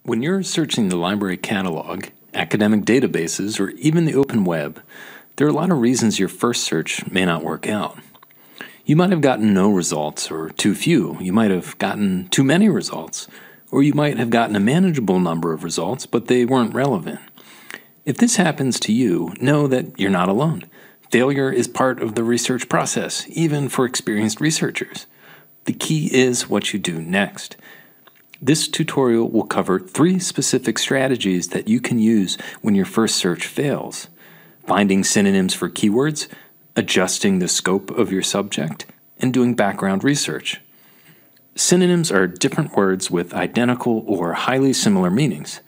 When you're searching the library catalog, academic databases, or even the open web, there are a lot of reasons your first search may not work out. You might have gotten no results or too few. You might have gotten too many results. Or you might have gotten a manageable number of results, but they weren't relevant. If this happens to you, know that you're not alone. Failure is part of the research process, even for experienced researchers. The key is what you do next. This tutorial will cover 3 specific strategies that you can use when your first search fails: finding synonyms for keywords, adjusting the scope of your subject, and doing background research. Synonyms are different words with identical or highly similar meanings.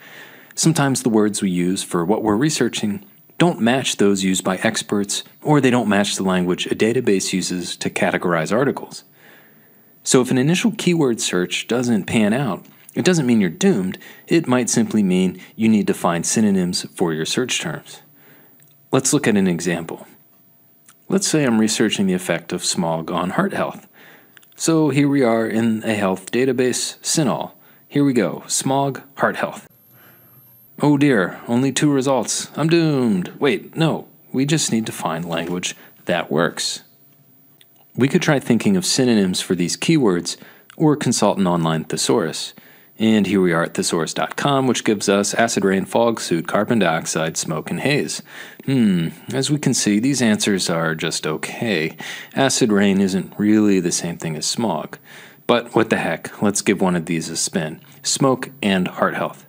Sometimes the words we use for what we're researching don't match those used by experts, or they don't match the language a database uses to categorize articles. So if an initial keyword search doesn't pan out, it doesn't mean you're doomed. It might simply mean you need to find synonyms for your search terms. Let's look at an example. Let's say I'm researching the effect of smog on heart health. So here we are in a health database, Synol. Here we go, smog, heart health. Oh dear, only 2 results. I'm doomed. Wait, no, we just need to find language that works. We could try thinking of synonyms for these keywords or consult an online thesaurus. And here we are at thesaurus.com, which gives us acid rain, fog, soot, carbon dioxide, smoke, and haze. As we can see, these answers are just okay. Acid rain isn't really the same thing as smog. But what the heck, let's give one of these a spin. Smoke and heart health.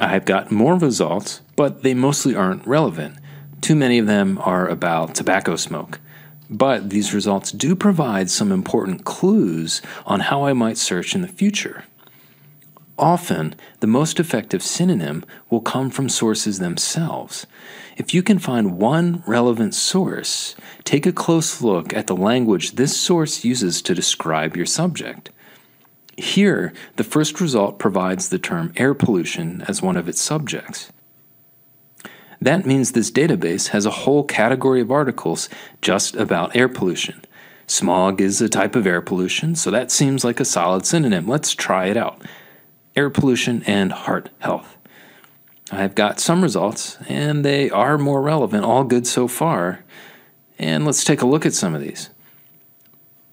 I've got more results, but they mostly aren't relevant. Too many of them are about tobacco smoke. But these results do provide some important clues on how I might search in the future. Often, the most effective synonym will come from sources themselves. If you can find one relevant source, take a close look at the language this source uses to describe your subject. Here, the first result provides the term air pollution as one of its subjects. That means this database has a whole category of articles just about air pollution. Smog is a type of air pollution, so that seems like a solid synonym. Let's try it out. Air pollution and heart health. I've got some results, and they are more relevant, all good so far. And let's take a look at some of these.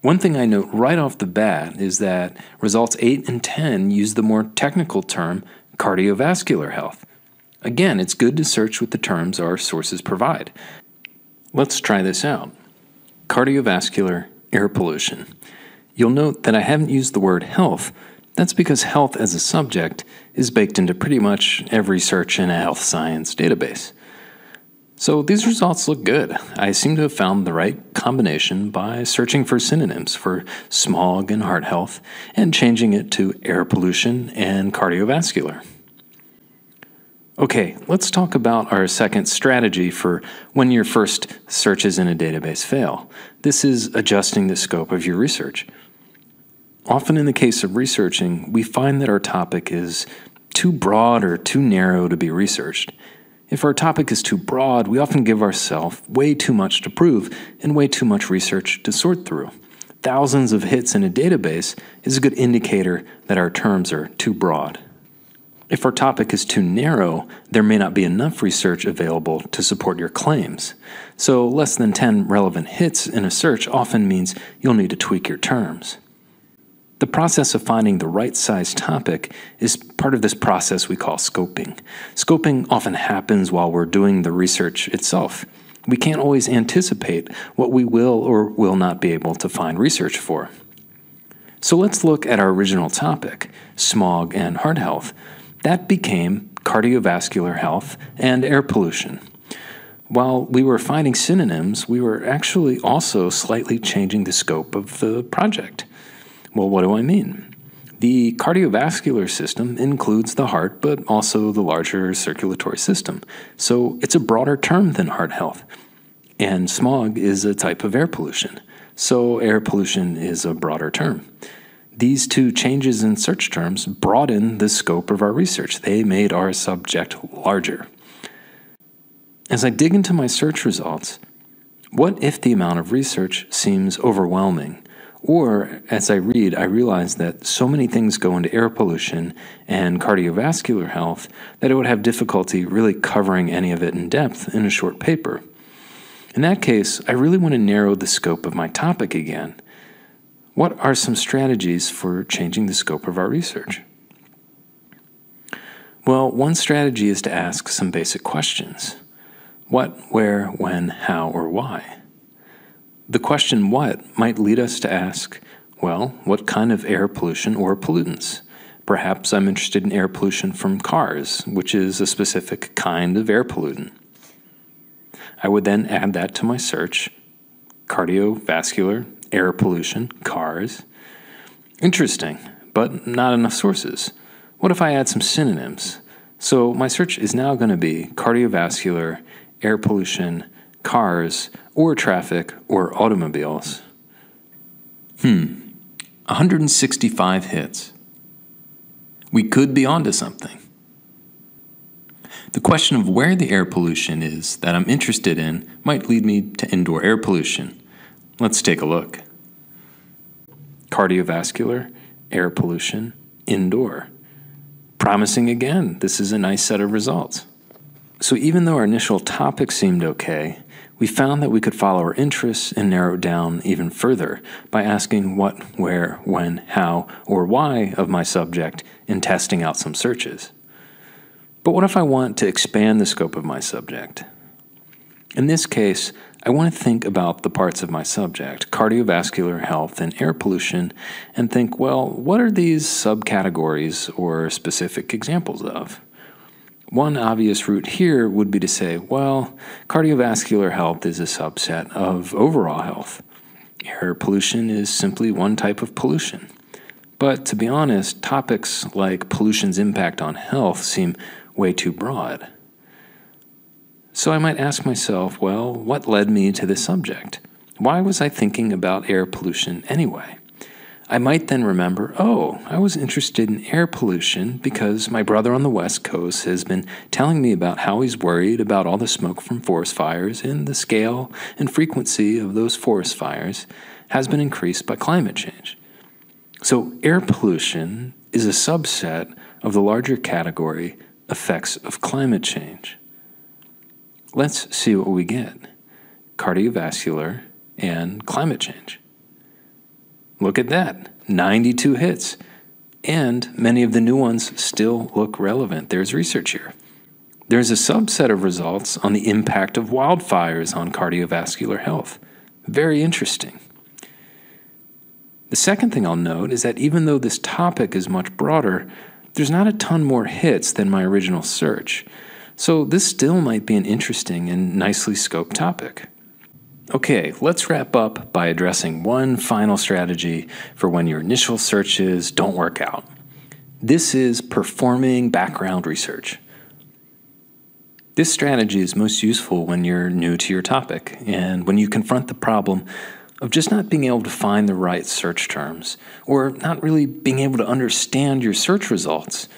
One thing I note right off the bat is that results 8 and 10 use the more technical term cardiovascular health. Again, it's good to search with the terms our sources provide. Let's try this out. Cardiovascular air pollution. You'll note that I haven't used the word health. That's because health as a subject is baked into pretty much every search in a health science database. So these results look good. I seem to have found the right combination by searching for synonyms for smog and heart health and changing it to air pollution and cardiovascular. Okay, let's talk about our second strategy for when your first searches in a database fail. This is adjusting the scope of your research. Often in the case of researching, we find that our topic is too broad or too narrow to be researched. If our topic is too broad, we often give ourselves way too much to prove and way too much research to sort through. Thousands of hits in a database is a good indicator that our terms are too broad. If our topic is too narrow, there may not be enough research available to support your claims. So less than 10 relevant hits in a search often means you'll need to tweak your terms. The process of finding the right size topic is part of this process we call scoping. Scoping often happens while we're doing the research itself. We can't always anticipate what we will or will not be able to find research for. So let's look at our original topic, smog and heart health. That became cardiovascular health and air pollution. While we were finding synonyms, we were actually also slightly changing the scope of the project. Well, what do I mean? The cardiovascular system includes the heart, but also the larger circulatory system. So it's a broader term than heart health. And smog is a type of air pollution. So air pollution is a broader term. These 2 changes in search terms broaden the scope of our research. They made our subject larger. As I dig into my search results, what if the amount of research seems overwhelming? Or, as I read, I realize that so many things go into air pollution and cardiovascular health that I would have difficulty really covering any of it in depth in a short paper. In that case, I really want to narrow the scope of my topic again. What are some strategies for changing the scope of our research? Well, one strategy is to ask some basic questions. What, where, when, how, or why? The question what might lead us to ask, well, what kind of air pollution or pollutants? Perhaps I'm interested in air pollution from cars, which is a specific kind of air pollutant. I would then add that to my search, cardiovascular, air pollution, cars. Interesting, but not enough sources. What if I add some synonyms? So my search is now going to be cardiovascular, air pollution, cars, or traffic, or automobiles. 165 hits. We could be onto something. The question of where the air pollution is that I'm interested in might lead me to indoor air pollution. Let's take a look. Cardiovascular, air pollution, indoor. Promising again, this is a nice set of results. So even though our initial topic seemed okay, we found that we could follow our interests and narrow it down even further by asking what, where, when, how, or why of my subject and testing out some searches. But what if I want to expand the scope of my subject? In this case, I want to think about the parts of my subject, cardiovascular health and air pollution, and think, well, what are these subcategories or specific examples of? One obvious route here would be to say, well, cardiovascular health is a subset of overall health. Air pollution is simply one type of pollution. But to be honest, topics like pollution's impact on health seem way too broad. So I might ask myself, well, what led me to this subject? Why was I thinking about air pollution anyway? I might then remember, I was interested in air pollution because my brother on the West Coast has been telling me about how he's worried about all the smoke from forest fires, and the scale and frequency of those forest fires has been increased by climate change. So air pollution is a subset of the larger category effects of climate change. Let's see what we get. Cardiovascular and climate change. Look at that, 92 hits. And many of the new ones still look relevant. There's research here. There's a subset of results on the impact of wildfires on cardiovascular health. Very interesting. The second thing I'll note is that even though this topic is much broader, there's not a ton more hits than my original search. So this still might be an interesting and nicely scoped topic. Okay, let's wrap up by addressing one final strategy for when your initial searches don't work out. This is performing background research. This strategy is most useful when you're new to your topic and when you confront the problem of just not being able to find the right search terms or not really being able to understand your search results.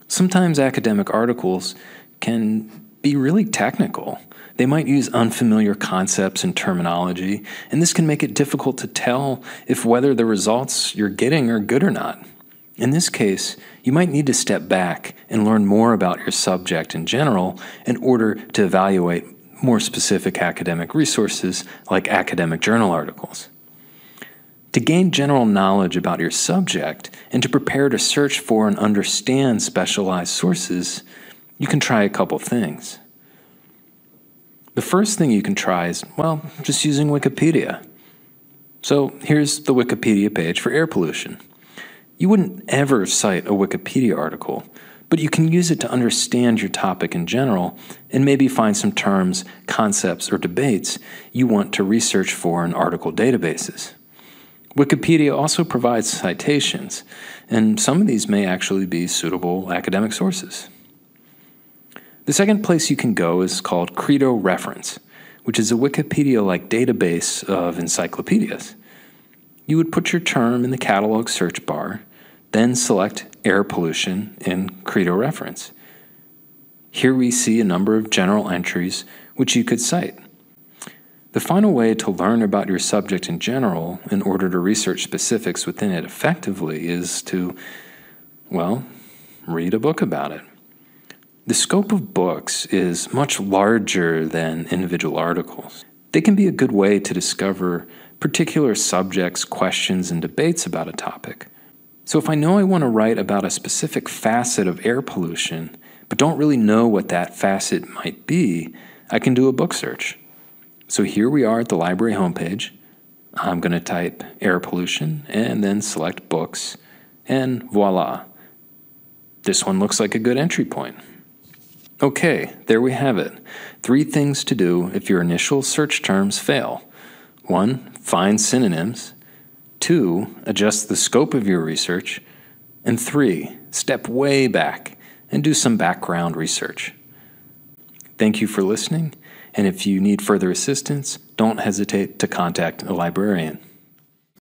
Sometimes academic articles can be really technical. They might use unfamiliar concepts and terminology, and this can make it difficult to tell if whether the results you're getting are good or not. In this case, you might need to step back and learn more about your subject in general in order to evaluate more specific academic resources like academic journal articles. To gain general knowledge about your subject and to prepare to search for and understand specialized sources, you can try a couple things. The first thing you can try is, just using Wikipedia. So here's the Wikipedia page for air pollution. You wouldn't ever cite a Wikipedia article, but you can use it to understand your topic in general and maybe find some terms, concepts, or debates you want to research for in article databases. Wikipedia also provides citations, and some of these may actually be suitable academic sources. The second place you can go is called Credo Reference, which is a Wikipedia-like database of encyclopedias. You would put your term in the catalog search bar, then select air pollution in Credo Reference. Here we see a number of general entries which you could cite. The final way to learn about your subject in general in order to research specifics within it effectively is to, well, read a book about it. The scope of books is much larger than individual articles. They can be a good way to discover particular subjects, questions, and debates about a topic. So if I know I want to write about a specific facet of air pollution, but don't really know what that facet might be, I can do a book search. So here we are at the library homepage. I'm going to type air pollution and then select books, and voila. This one looks like a good entry point. Okay, there we have it. 3 things to do if your initial search terms fail. 1, find synonyms. 2, adjust the scope of your research. And 3, step way back and do some background research. Thank you for listening, and if you need further assistance, don't hesitate to contact a librarian.